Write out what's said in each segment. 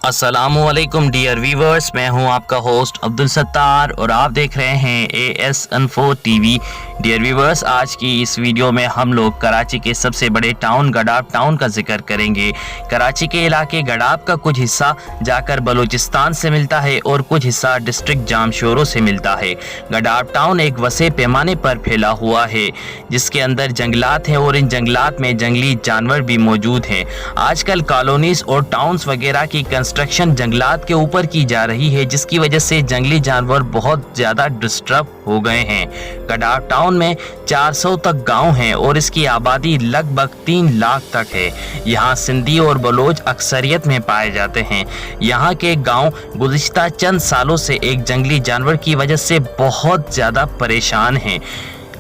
अस्सलामुअलैकुम dear viewers, मैं हूं आपका होस्ट अब्दुल सत्तार और आप देख रहे हैं AS Info TV। Dear viewers, आज की इस वीडियो में हम लोग कराची के सबसे बड़े टाउन गडाब टाउन का जिक्र करेंगे। कराची के इलाके गडाब का कुछ हिस्सा जाकर बलूचिस्तान से मिलता है और कुछ हिस्सा डिस्ट्रिक्ट जामशोरो से मिलता है। गडाब टाउन एक वसे पैमाने पर फैला हुआ है जिसके अंदर जंगलात हैं और इन जंगलात में जंगली जानवर भी मौजूद हैं। आजकल कॉलोनीज और टाउन्स वगैरह की कंस्ट्रक्शन जंगलात के ऊपर की जा रही है जिसकी वजह से जंगली जानवर बहुत ज़्यादा डिस्टर्ब हो गए हैं। गडाब टाउन में 400 तक गांव हैं और इसकी आबादी लगभग 3 लाख तक है। यहाँ सिंधी और बलोच अक्सरियत में पाए जाते हैं। यहाँ के गांव गुज़िश्ता चंद सालों से एक जंगली जानवर की वजह से बहुत ज़्यादा परेशान हैं।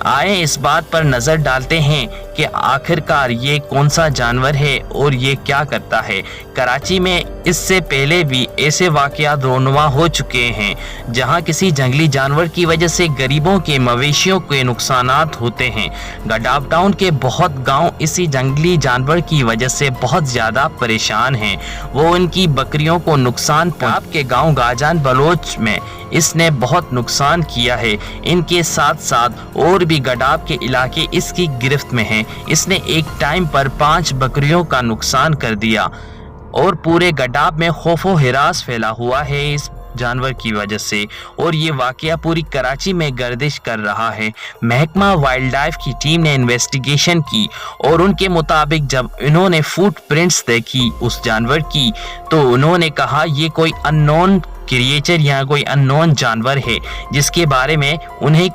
आए इस बात पर नज़र डालते हैं कि आखिरकार ये कौन सा जानवर है और ये क्या करता है। कराची में इससे पहले भी ऐसे वाक़यात रोनुमा हो चुके हैं जहां किसी जंगली जानवर की वजह से गरीबों के मवेशियों के नुकसानात होते हैं। गडाब टाउन के बहुत गांव इसी जंगली जानवर की वजह से बहुत ज़्यादा परेशान हैं। वो इनकी बकरियों को नुकसान आपके गाँव गाजान बलोच में इसने बहुत नुकसान किया है। इनके साथ साथ और भी गडाब के इलाके इसकी गिरफ्त में हैं। इसने एक टाइम पर 5 बकरियों का नुकसान कर दिया और पूरे गडाब में खौफो हिरास फैला हुआ है इस जानवर की वजह से और ये वाकया पूरी कराची में गर्दिश कर रहा है। महकमा वाइल्ड लाइफ की टीम ने इन्वेस्टिगेशन की और उनके मुताबिक जब इन्होंने फुटप्रिंट्स देखी उस जानवर की तो उन्होंने कहा ये कोई अननोन क्रिएचर या कोई अननोन जानवर है जिसके बारे में उन्हें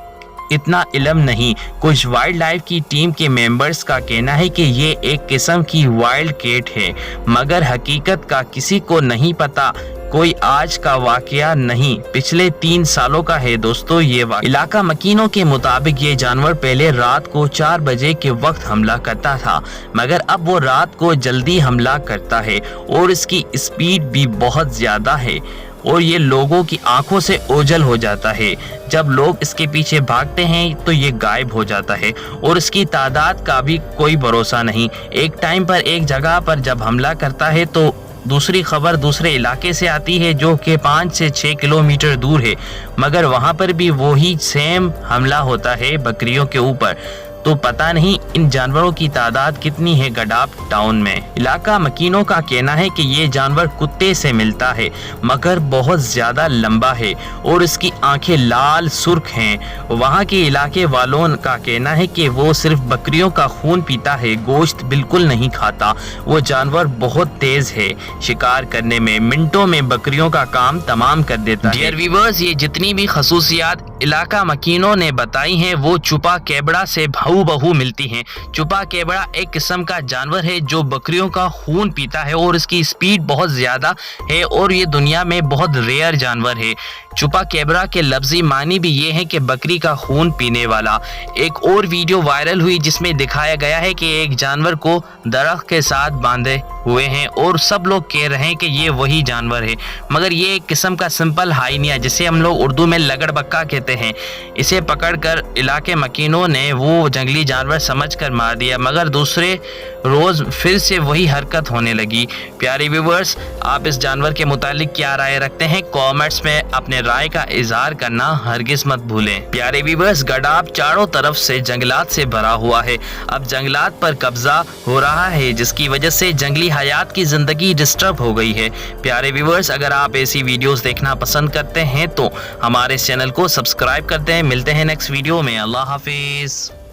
इतना इल्म नहीं। कुछ वाइल्ड लाइफ की टीम के मेंबर्स का कहना है कि ये एक किस्म की वाइल्ड कैट है मगर हकीकत का किसी को नहीं पता। कोई आज का वाकया नहीं, पिछले 3 सालों का है दोस्तों ये वाकया। इलाका मकीनों के मुताबिक ये जानवर पहले रात को 4 बजे के वक्त हमला करता था मगर अब वो रात को जल्दी हमला करता है और इसकी स्पीड भी बहुत ज़्यादा है और ये लोगों की आंखों से ओझल हो जाता है। जब लोग इसके पीछे भागते हैं तो ये गायब हो जाता है और इसकी तादाद का भी कोई भरोसा नहीं। एक टाइम पर एक जगह पर जब हमला करता है तो दूसरी खबर दूसरे इलाके से आती है जो कि 5 से 6 किलोमीटर दूर है मगर वहाँ पर भी वही सेम हमला होता है बकरियों के ऊपर। तो पता नहीं इन जानवरों की तादाद कितनी है गडाब टाउन में। इलाका मकीनों का कहना है कि ये जानवर कुत्ते से मिलता है मगर बहुत ज़्यादा लंबा है और इसकी आंखें लाल सुर्ख हैं। वहाँ के इलाके वालों का कहना है कि वो सिर्फ बकरियों का खून पीता है, गोश्त बिल्कुल नहीं खाता। वो जानवर बहुत तेज़ है, शिकार करने में मिनटों में बकरियों का काम तमाम कर देता है। डियर व्यूअर्स, ये जितनी भी खसूसियात इलाका मकीनों ने बताई हैं वो छुपा केबड़ा से बहू मिलती हैं। छुपा केबड़ा एक किस्म का जानवर है जो बकरियों का खून पीता है और इसकी स्पीड बहुत ज़्यादा है और ये दुनिया में बहुत रेयर जानवर है। छुपा केबड़ा के लफ्जी मानी भी ये है कि बकरी का खून पीने वाला। एक और वीडियो वायरल हुई जिसमें दिखाया गया है कि एक जानवर को दरख्त के साथ बांधे हुए हैं और सब लोग कह रहे हैं कि ये वही जानवर है मगर ये एक किस्म का सिंपल हाइनिया जिसे हम लोग उर्दू में लगड़बक्का कहते हैं। इसे पकड़कर इलाके मकीनों ने वो जंगली जानवर समझकर मार दिया मगर दूसरे रोज़ फिर से वही हरकत होने लगी। प्यारे व्यूअर्स, आप इस जानवर के मुतालिक क्या राय रखते हैं कमेंट्स में अपने राय का इजहार करना हरगिज मत भूलें। प्यारे व्यूअर्स, गडाब चारों तरफ से जंगलात से भरा हुआ है। अब जंगलात पर कब्जा हो रहा है जिसकी वजह से जंगली हयात की ज़िंदगी डिस्टर्ब हो गई है। प्यारे व्यूअर्स, अगर आप ऐसी वीडियोस देखना पसंद करते हैं तो हमारे चैनल को सब्सक्राइब करते हैं। मिलते हैं नेक्स्ट वीडियो में। अल्लाह हाफिज़।